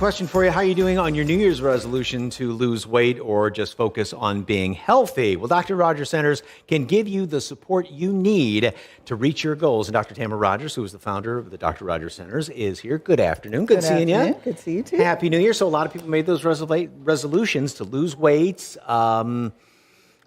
question for you. How are you doing on your New Year's resolution to lose weight or just focus on being healthy? Well, Dr. Rogers Centers can give you the support you need to reach your goals. And Dr. Tamara Rogers, who is the founder of the Dr. Rogers Centers, is here. Good afternoon. Good seeing you. Good to see you too. Happy New Year. So a lot of people made those resolutions to lose weight.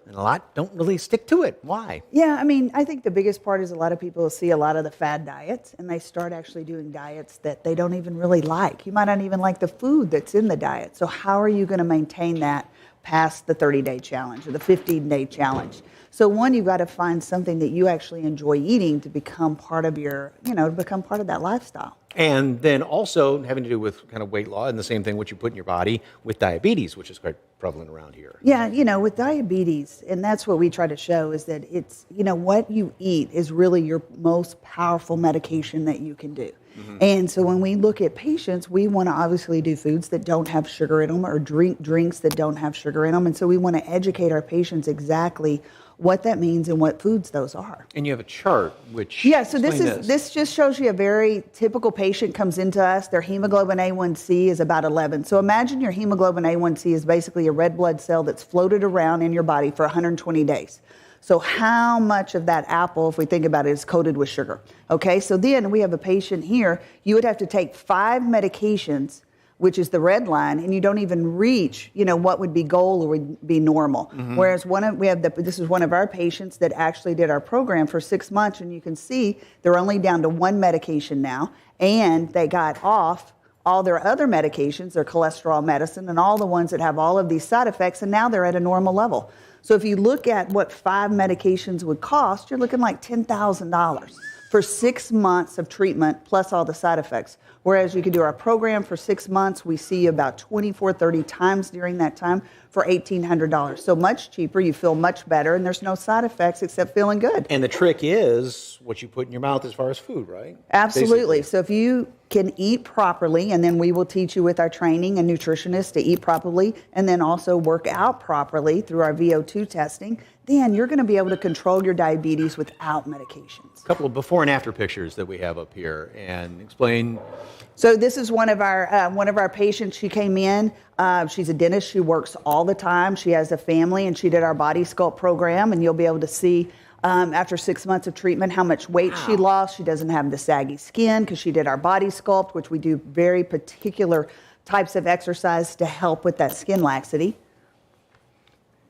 And a lot don't really stick to it. Why? Yeah, I mean, I think the biggest part is a lot of people see a lot of the fad diets, and they start actually doing diets that they don't even really like. You might not even like the food that's in the diet. So how are you going to maintain that past the 30-day challenge or the 15-day challenge? So one, you've got to find something that you actually enjoy eating to become part of your, to become part of that lifestyle. And then also having to do with kind of weight loss and the same thing what you put in your body with diabetes, which is quite prevalent around here. Yeah, with diabetes, and that's what we try to show is that it's, what you eat is really your most powerful medication that you can do. Mm-hmm. And so when we look at patients, we want to obviously do foods that don't have sugar in them or drink drinks that don't have sugar in them. And so we want to educate our patients exactly what that means and what foods those are. And you have a chart which so this just shows you a very typical patient comes into us. Their hemoglobin A1C is about 11. So imagine your hemoglobin A1C is basically a red blood cell that's floated around in your body for 120 days. So how much of that apple, if we think about it, is coated with sugar? Okay, so then we have a patient here. You would have to take 5 medications, which is the red line, and you don't even reach, what would be goal or would be normal. Mm-hmm. Whereas this is one of our patients that actually did our program for 6 months, and you can see they're only down to 1 medication now, and they got off all their other medications, their cholesterol medicine, and all the ones that have all of these side effects, and now they're at a normal level. So if you look at what 5 medications would cost, you're looking like $10,000 for 6 months of treatment plus all the side effects. Whereas you could do our program for 6 months, we see about 24, 30 times during that time for $1,800. So much cheaper, you feel much better, and there's no side effects except feeling good. And the trick is what you put in your mouth as far as food, right? Absolutely. Basically. So if you can eat properly, and then we will teach you with our training and nutritionists to eat properly, and then also work out properly through our VO2 testing, then you're going to be able to control your diabetes without medications. A couple of before and after pictures that we have up here, and explain. So this is one of our patients. She came in. She's a dentist. She works all the time. She has a family, and she did our body sculpt program. And you'll be able to see after 6 months of treatment how much weight she lost. She doesn't have the saggy skin because she did our body sculpt, which we do very particular types of exercise to help with that skin laxity.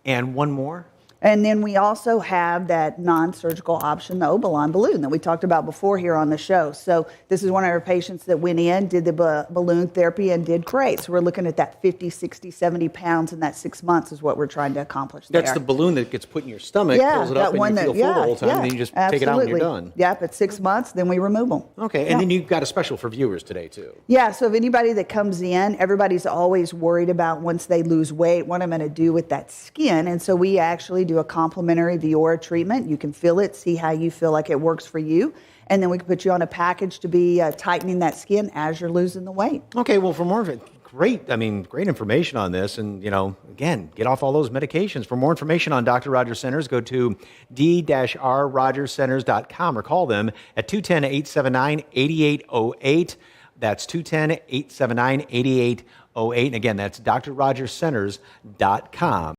And one more. And then we also have that non-surgical option, the Obalon balloon that we talked about before here on the show. So this is one of our patients that went in, did the balloon therapy, and did great. So we're looking at that 50, 60, 70 pounds in that 6 months is what we're trying to accomplish there. That's the balloon that gets put in your stomach, fills it up, and you feel full the whole time, and then you just take it out and you're done. Yep, at 6 months, then we remove them. Okay, and then you've got a special for viewers today, too. Yeah, so if anybody that comes in, everybody's always worried about once they lose weight, what I'm going to do with that skin. And so we actually do a complimentary Viora treatment. You can feel it, see how you feel like it works for you. And then we can put you on a package to be tightening that skin as you're losing the weight. Okay, well, for more of it, great information on this. And, again, get off all those medications. For more information on Dr. Rogers Centers, go to d-rrogerscenters.com or call them at 210-879-8808. That's 210-879-8808. And again, that's drrogerscenters.com.